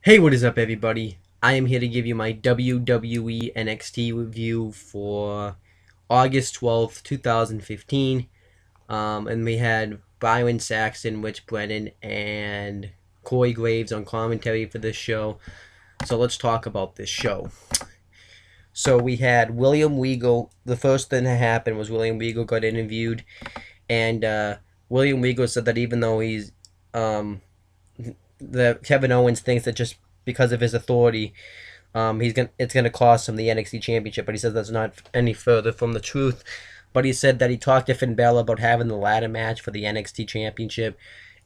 Hey, what is up, everybody? I am here to give you my WWE NXT review for August 12th, 2015. And we had Byron Saxton, Rich Brennan, and Corey Graves on commentary for this show. So let's talk about this show. So we had William Regal. The first thing that happened was William Regal got interviewed, and William Regal said that even though that Kevin Owens thinks that just because of his authority, it's gonna cost him the NXT Championship. But he says that's not any further from the truth. But he said that he talked to Finn Balor about having the ladder match for the NXT Championship,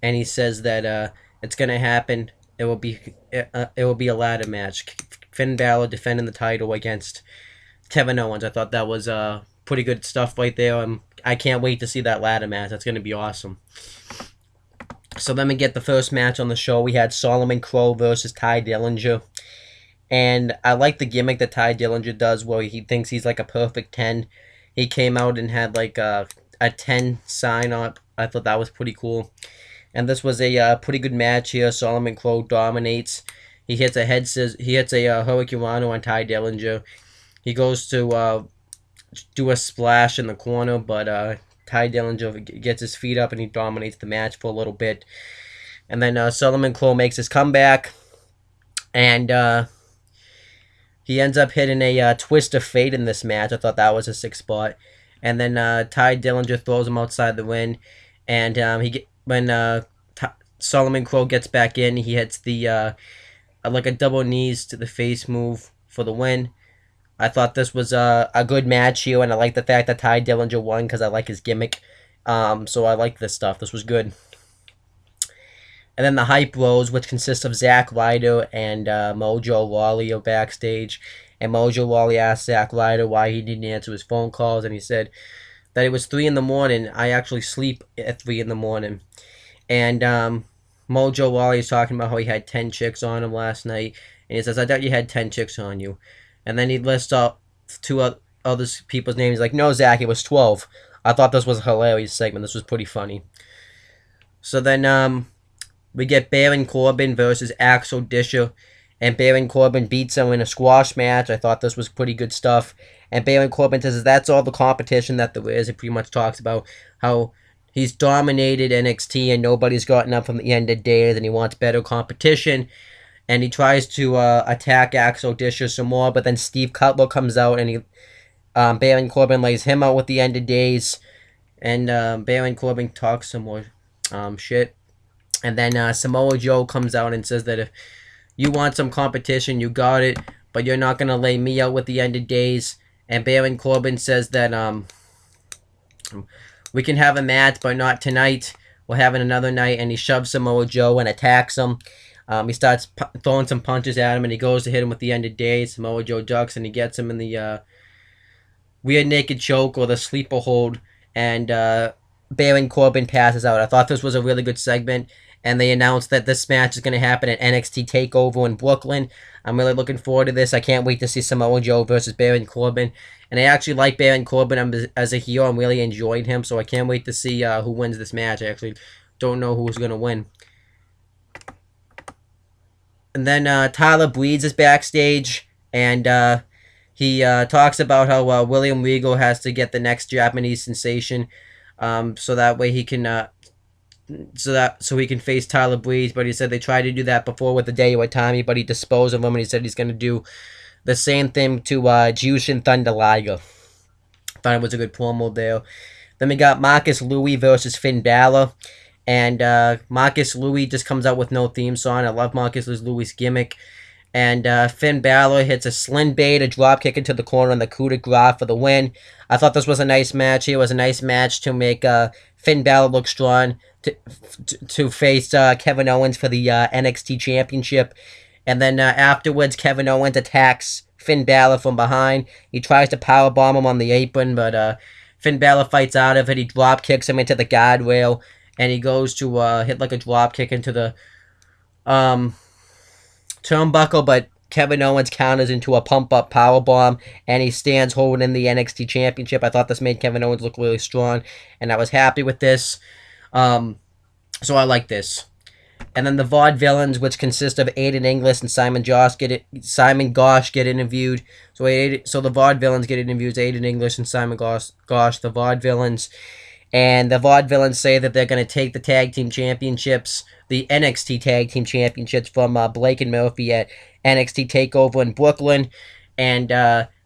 and he says that it's gonna happen. It will be a ladder match. Finn Balor defending the title against Kevin Owens. I thought that was pretty good stuff right there. I can't wait to see that ladder match. That's gonna be awesome. So then we get the first match on the show. We had Solomon Crowe versus Ty Dillinger. And I like the gimmick that Ty Dillinger does where he thinks he's like a perfect 10. He came out and had like a 10 sign up. I thought that was pretty cool. And this was a pretty good match here. Solomon Crowe dominates. He hits a Hurricanrana on Ty Dillinger. He goes to do a splash in the corner, but Ty Dillinger gets his feet up and he dominates the match for a little bit. And then Solomon Crowe makes his comeback. And he ends up hitting a twist of fate in this match. I thought that was a sick spot. And then Ty Dillinger throws him outside the ring. And when Solomon Crowe gets back in, he hits the like a double knees to the face move for the win. I thought this was a good match here, and I like the fact that Ty Dillinger won because I like his gimmick. So I like this stuff. This was good. And then the Hype Bros, which consists of Zack Ryder and Mojo Rawley are backstage. And Mojo Rawley asked Zack Ryder why he didn't answer his phone calls, and he said that it was 3 in the morning. I actually sleep at 3 in the morning. And Mojo Rawley is talking about how he had 10 chicks on him last night. And he says, I thought you had 10 chicks on you. And then he lists up 2 other people's names. He's like, no, Zach, it was 12. I thought this was a hilarious segment. This was pretty funny. So then we get Baron Corbin versus Axel Disher. And Baron Corbin beats him in a squash match. I thought this was pretty good stuff. And Baron Corbin says that's all the competition that there is. It pretty much talks about how he's dominated NXT and nobody's gotten up from the end of days and he wants better competition. And he tries to attack Axel Disher some more, but then Steve Cutler comes out and Baron Corbin lays him out with the end of days. And Baron Corbin talks some more shit. And then Samoa Joe comes out and says that if you want some competition, you got it, but you're not going to lay me out with the end of days. And Baron Corbin says that we can have a match, but not tonight. We're having another night. And he shoves Samoa Joe and attacks him. He starts throwing some punches at him, and he goes to hit him with the end of days. Samoa Joe ducks, and he gets him in the weird naked choke or the sleeper hold, and Baron Corbin passes out. I thought this was a really good segment, and they announced that this match is going to happen at NXT TakeOver in Brooklyn. I'm really looking forward to this. I can't wait to see Samoa Joe versus Baron Corbin, and I actually like Baron Corbin as a heel. I'm really enjoying him, so I can't wait to see who wins this match. I actually don't know who's going to win. And then Tyler Breeze is backstage, and he talks about how William Regal has to get the next Japanese sensation, so that way he can so he can face Tyler Breeze. But he said they tried to do that before with the Hideo Itami, but he disposed of him, and he said he's going to do the same thing to Jushin Thunder Liger. Thought it was a good promo there. Then we got Marcus Louis versus Finn Balor. And Marcus Louis just comes out with no theme song. I love Marcus Louis' gimmick. And Finn Balor hits a sling bait, a drop kick into the corner, and the coup de grace for the win. I thought this was a nice match. It was a nice match to make Finn Balor look strong to face Kevin Owens for the NXT Championship. And then afterwards, Kevin Owens attacks Finn Balor from behind. He tries to powerbomb him on the apron, but Finn Balor fights out of it. He drop kicks him into the guardrail. And he goes to hit like a drop kick into the turnbuckle, but Kevin Owens counters into a pump-up powerbomb, and he stands holding the NXT Championship. I thought this made Kevin Owens look really strong, and I was happy with this. So I like this. And then the Vaudevillains, which consist of Aiden English and Simon Gosh, get interviewed. So the Vaudevillains get interviewed. Aiden English and Simon Gosh, the Vaudevillains. And the Vaudevillains say that they're going to take the tag team championships, the NXT tag team championships, from Blake and Murphy at NXT TakeOver in Brooklyn. And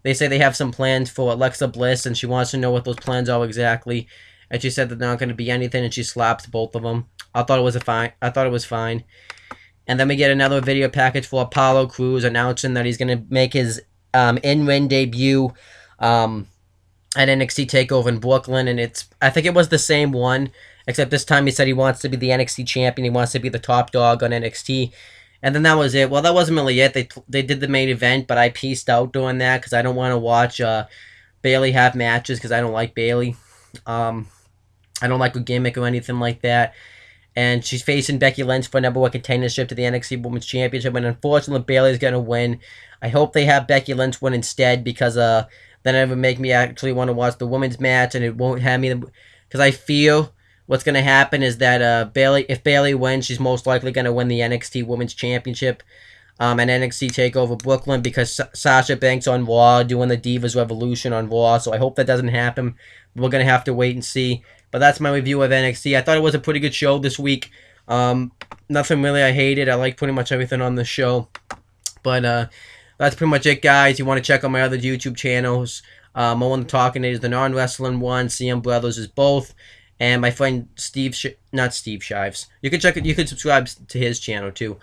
they say they have some plans for Alexa Bliss, and she wants to know what those plans are exactly. And she said that they're not going to be anything, and she slaps both of them. I thought it was fine. And then we get another video package for Apollo Crews announcing that he's going to make his in-ring debut at NXT TakeOver in Brooklyn. And I think it was the same one, except this time he said he wants to be the NXT champion. He wants to be the top dog on NXT. And then that was it. Well, that wasn't really it. They did the main event, but I pieced out doing that because I don't want to watch Bayley have matches because I don't like Bayley. I don't like a gimmick or anything like that. And she's facing Becky Lynch for number one contendership to the NXT Women's Championship. And unfortunately, Bayley's going to win. I hope they have Becky Lynch win instead because then it would make me actually want to watch the women's match. And it won't have me... Because I feel what's going to happen is that if Bayley wins, she's most likely going to win the NXT Women's Championship and NXT TakeOver Brooklyn because Sasha Banks on Raw doing the Divas Revolution on Raw. So I hope that doesn't happen. We're going to have to wait and see. But that's my review of NXT. I thought it was a pretty good show this week. Nothing really I hated. I like pretty much everything on the show. But that's pretty much it, guys. You want to check out my other YouTube channels. Owen Talking is the non-wrestling one. CM Brothers is both. And my friend not Steve Shives. You can check it. You can subscribe to his channel too.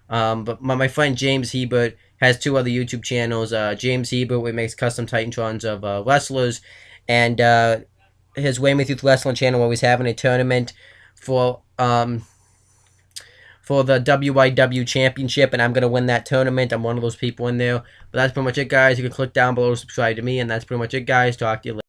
But my friend James Hebert has two other YouTube channels. James Hebert, where he makes custom Titantrons of wrestlers, and his Way Me Through Wrestling channel, where he's having a tournament for the WIW Championship, and I'm going to win that tournament. I'm one of those people in there. But that's pretty much it, guys. You can click down below to subscribe to me, and that's pretty much it, guys. Talk to you later.